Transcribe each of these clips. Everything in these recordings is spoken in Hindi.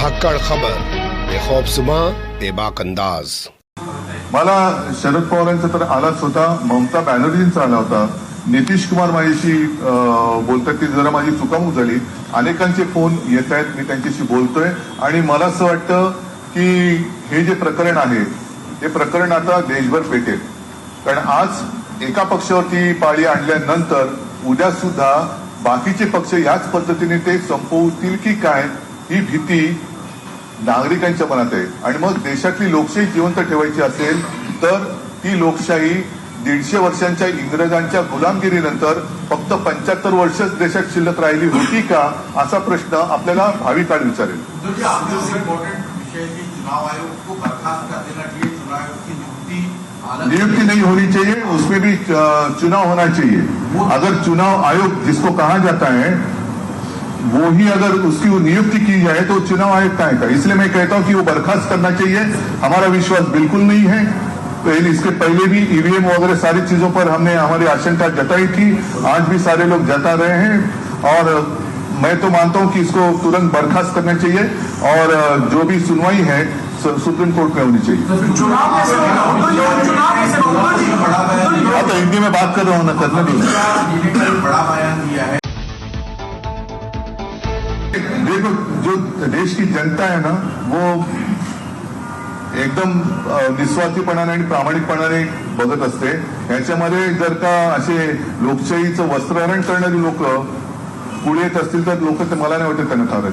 धाकड़ खबर बेखौफजुमा बेबाक अंदाज। मला शरद पवारांचा तर आलाच होता, ममता बॅनर्जींचा आला होता, नितीश कुमार माझ्याशी बोलतात की जरा माझी चुकामुक झाली, अनेकांचे फोन येत आहेत, मी त्यांच्याशी बोलतोय आणि मला असं वाटतं की हे जे प्रकरण आहे ते प्रकरण आता देशभर पेटेल. कारण आज एका पक्षावरती पाळी आणल्यानंतर उद्या सुद्धा बाकीचे पक्ष याच पद्धतीने ते संपवतील की काय ही भीती नागरिकांच्या मनात आहे. आणि मग देशातली लोकशाही जिवंत ठेवायची असेल तर ती लोकशाही 150 वर्षांच्या इंग्रजांच्या गुलामगिरीनंतर फक्त 75 वर्षच देशात शिल्लक राहिली होती का, असा प्रश्न आपल्याला भावी काळ विचारेल. नियुक्ति नहीं होनी चाहिए, उसमें भी चुनाव होना चाहिए. अगर चुनाव आयोग जिसको कहा जाता है वो ही अगर उसकी नियुक्ति की जाए तो चुनाव आयोग का है. इसलिए मैं कहता हूं कि वो बर्खास्त करना चाहिए. हमारा विश्वास बिल्कुल नहीं है. इसके पहले भी ईवीएम वगैरह सारी चीजों पर हमने हमारी आशंका जताई थी, आज भी सारे लोग जता रहे हैं और मैं तो मानता हूं कि इसको तुरंत बर्खास्त करना चाहिए और जो भी सुनवाई है सुप्रीम कोर्ट में होनी चाहिए. हाँ तो हिंदी में बात कर रहा हूँ ना, करने दो. बड़ा बयान दिया है. देखो जो देश की जनता है ना वो एकदम निस्वार्थीपणाने आणि प्रामाणिकपणाने बघत असते. याच्यामध्ये जर का असे लोकशाहीचं वस्त्रहरण करणारी लोक पुढे येत असतील तर लोक मला नाही वाटत त्यांना थांबेल.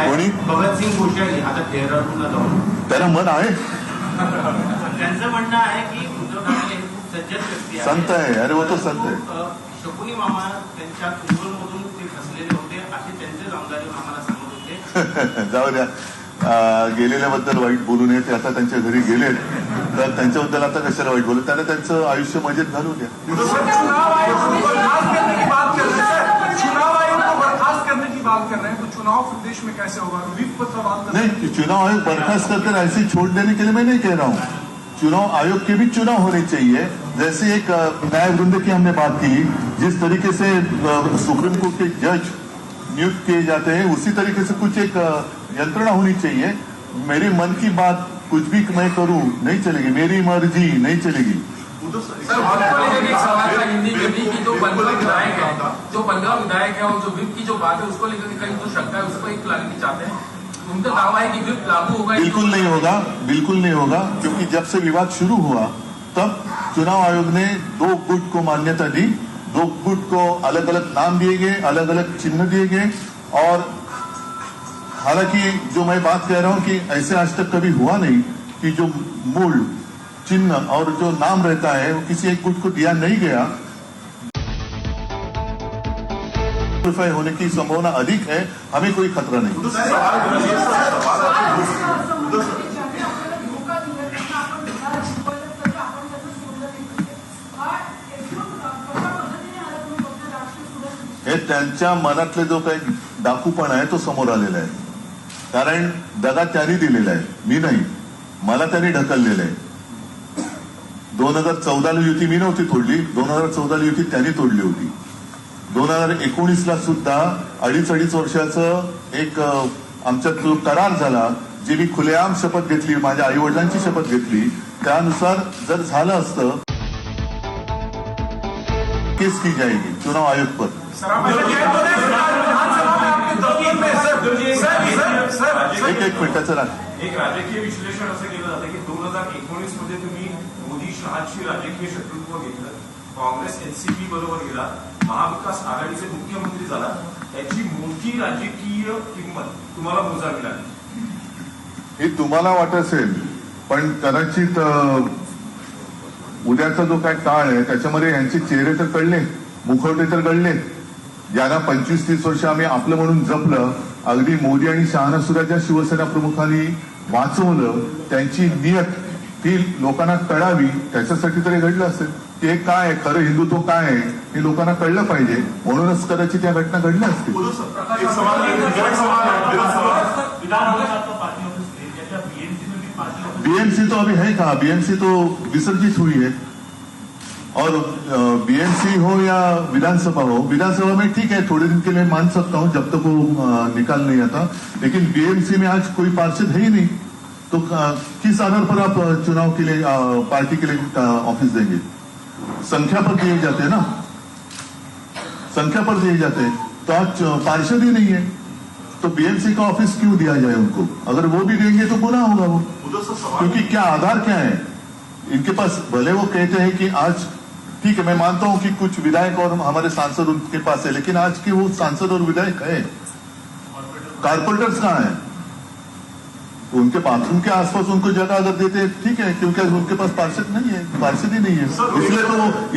कोणी भगतसिंग कोश्यारी आता तेहरानला जाऊन त्याला मन आहे, त्यांचं म्हणणं आहे की उद्धव ठाकरे खूप सज्जन व्यक्ती आहे, संत आहे. अरे वो तो संत आहे. शकुनी मामा त्यांच्या कुंभलमधून ते फसलेले होते असे त्यांचे आमदार आम्हाला सांगत होते. जाऊ द्या, गेलेल्याबद्दल वाईट बोलू नये. ते आता त्यांच्या घरी गेलेत तर त्यांच्याबद्दल आता कशाला वाईट बोलू, त्यांना त्यांचं आयुष्य मजेत घालू द्या. चुनाव प्रदेश में कैसे होगा? विप पत्र नहीं, चुनाव आयोग बर्खास्त करके ऐसे छोड़ देने के लिए मैं नहीं कह रहा हूँ. चुनाव आयोग के भी चुनाव होने चाहिए. जैसे एक न्याय वृंद की हमने बात की, जिस तरीके से सुप्रीम कोर्ट के जज नियुक्त किए जाते हैं उसी तरीके से कुछ एक यंत्रणा होनी चाहिए. मेरी मन की बात कुछ भी मैं करूं नहीं चलेगी, मेरी मर्जी नहीं चलेगी. जो 15 विधायक है और जो विप की जो बात है उसको लेकर कहीं जो शंका है उसको एक क्लैरिटी चाहते हैं. उनका दावा है कि विप लागू होगा. बिल्कुल नहीं होगा, बिल्कुल नहीं होगा. क्योंकि जब से विवाद शुरू हुआ तब चुनाव आयोग ने 2 गुट को मान्यता दी. 2 गुट को अलग अलग नाम दिए गए, अलग अलग चिन्ह दिए गए. और हालांकि जो मैं बात कह रहा हूं कि ऐसे आज तक कभी हुआ नहीं कि जो मूल चिन्ह और जो नाम रहता है वो किसी एक गुट को दिया नहीं गया. होने की संभावना अधिक है, हमें कोई खतरा नहीं. हे त्यांच्या मनातले जो काही डाकूपणा आहे तो समोर आलेला आहे. कारण दगा त्यांनी दिलेला आहे, मी नाही. मला त्यांनी ढकललेलं आहे. 2014 युती मी नव्हती तोडली, 2014 युती त्यांनी तोडली होती. 2019 सुद्धा 2.5 वर्षाचं एक आमच्यात जो करार झाला, जी मी खुलेआम शपथ घेतली, माझ्या आई वडिलांची शपथ घेतली, त्यानुसार जर झालं असतं केस की जाएगी चुनाव आयोग पर. एक मिनिटाचं राख. एक राजकीय विश्लेषण असं केलं जातं की 2019 मध्ये तुम्ही मोदी शहाची राजकीय शत्रुत्व घेतलं, काँग्रेस एनसीपी बरोबर गेला, महाविकास आघाडीचे मुख्यमंत्री झाला, याची मोठी राजकीय किंमत तुम्हाला मोजावी लागली. हे तुम्हाला वाटत असेल, पण कदाचित उद्याचा जो काय काळ आहे त्याच्यामध्ये यांचे चेहरे तर कळले, मुखवटे तर कळले. ज्यांना 25-30 वर्ष आम्ही आपलं म्हणून जपलं, अगदी मोदी आणि शहाना सुद्धा ज्या शिवसेना प्रमुखांनी वाचवलं, त्यांची नियत ही लोकांना कळावी, त्याच्यासाठी तरी घडलं असेल. की हे काय आहे, खरं हिंदुत्व काय आहे हे लोकांना कळलं पाहिजे, म्हणूनच कदाचित या घटना घडल्या असतील. बीएमसी तो अभी है कहा, बीएमसी तो विसर्जित हुई है. और बीएमसी हो या विधानसभा हो, विधानसभा में ठीक है थोड़े दिन के लिए मान सकता हूं जब तक वो निकाल नहीं आता, लेकिन बीएमसी में आज कोई पार्षद है ही नहीं, तो किस आधार पर आप चुनाव के लिए पार्टी के लिए ऑफिस देंगे? संख्या पर दिए जाते हैं ना, संख्या पर दिए जाते हैं, तो आज पार्षद ही नहीं है, तो बीएमसी का ऑफिस क्यों दिया जाए उनको? अगर वो भी देंगे तो गुनाह होगा वो, क्योंकि क्या आधार क्या है इनके पास? भले वो कहते हैं कि आज ठीक है, मैं मानता हूं कि कुछ विधायक और हमारे सांसद उनके पास है, लेकिन आज के वो सांसद और विधायक है, कारपोरेटर्स कहां है? उनके बाथरूम के आसपास उनको जगह अगर देते हैं ठीक है, क्योंकि उनके पास पार्षद नहीं है, पार्षद ही नहीं है,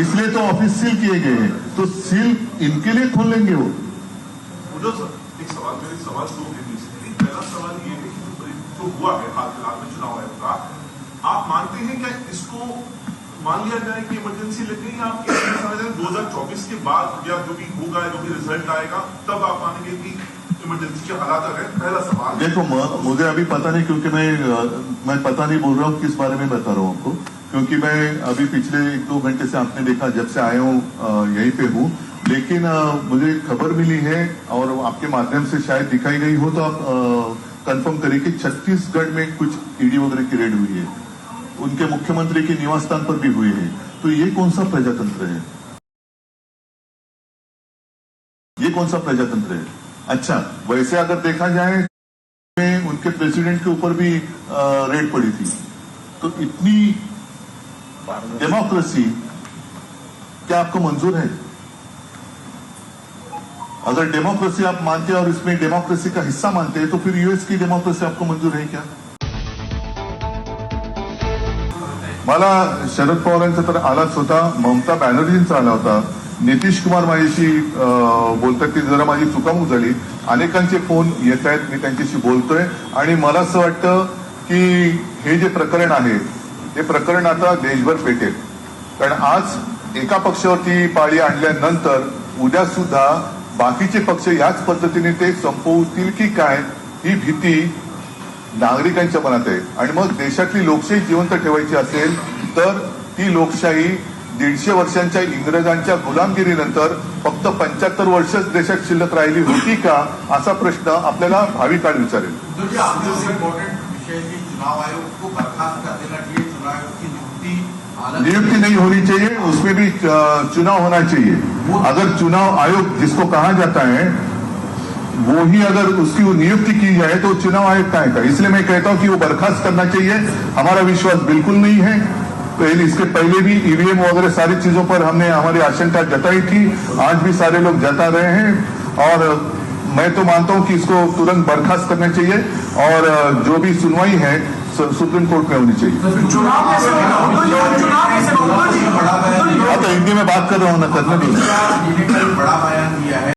इसलिए तो ऑफिस सील किए गए हैं, तो सील इनके लिए खोल लेंगे वो। एक सवाल मेरे सवाल दो है। पहला सवाल ये है कि जो हुआ है हाल फिलहाल में चुनाव आयोग का, आप मानते हैं क्या इसको मान लिया जाए कि इमरजेंसी लग गई, आप 2024 के बाद या जो भी होगा, जो भी रिजल्ट आएगा, तब आप मानेंगे कि इमरजेंसी के हालात आ गए? पहला सवाल। देखो मुझे अभी पता नहीं, क्योंकि मैं पता नहीं बोल रहा हूँ किस बारे में बता रहा हूँ आपको, क्योंकि मैं अभी पिछले 1-2 घंटे से आपने देखा जब से आया हूँ यहीं पे हूँ, लेकिन मुझे खबर मिली है और आपके माध्यम से शायद दिखाई गई हो, तो आप कंफर्म करिए कि छत्तीसगढ़ में कुछ ईडी वगैरह की रेड हुई है, उनके मुख्यमंत्री के निवास स्थान पर भी हुई है, तो ये कौन सा प्रजातंत्र है? ये कौन सा प्रजातंत्र है? अच्छा, वैसे अगर देखा जाए उनके प्रेसिडेंट के ऊपर भी रेड पड़ी थी, तो इतनी डेमोक्रेसी क्या आपको मंजूर है? अगर डेमोक्रेसी आप मानते हैं और इसमें डेमोक्रेसी का हिस्सा मानते हैं, तो फिर यूएस की डेमोक्रेसी आपको मंजूर है क्या? मला शरद पवारांचा तर आलाच होता, ममता बॅनर्जींचा आला होता, नितीश कुमार माझ्याशी बोलतात की जरा माझी चुकामुक झाली, अनेकांचे फोन येत आहेत, मी त्यांच्याशी बोलतोय, आणि मला असं वाटतं की हे जे प्रकरण आहे हे प्रकरण आता देशभर पेटेल, कारण आज एका पक्षावरती पाळी आणल्यानंतर उद्या सुद्धा बाकीचे पक्ष याच पद्धतीने ते संपवतील की काय, ही भीती नागरिकांच्या मनात आहे, आणि मग देशातली लोकशाही जिवंत ठेवायची असेल तर ती लोकशाही 150 वर्षांच्या इंग्रजांच्या गुलामगिरीनंतर फक्त 75 वर्षच देशात शिल्लक राहिली होती का, असा प्रश्न आपल्याला भावी काळ विचारेल। इम्पोर्टेंट विषय की चुनाव आयोग को बर्खास्त कर देना चाहिए, चुनाव आयोग की नियुक्ति नहीं होनी चाहिए, उसमें भी चुनाव होना चाहिए। अगर चुनाव आयोग जिसको कहा जाता है वो ही अगर उसकी नियुक्ति की जाए तो चुनाव आयोग का है, इसलिए मैं कहता हूं कि वो बर्खास्त करना चाहिए। हमारा विश्वास बिल्कुल नहीं है, इसके पहले भी ईवीएम वगैरह सारी चीजों पर हमने हमारी आशंका जताई थी, आज भी सारे लोग जता रहे हैं, और मैं तो मानता हूं कि इसको तुरंत बर्खास्त करना चाहिए और जो भी सुनवाई है सुप्रीम कोर्ट में होनी चाहिए। चुनाव कैसे होगा? हाँ, तो हिंदी में बात कर रहा हूँ ना, करने दीजिए। बड़ा बयान दिया है।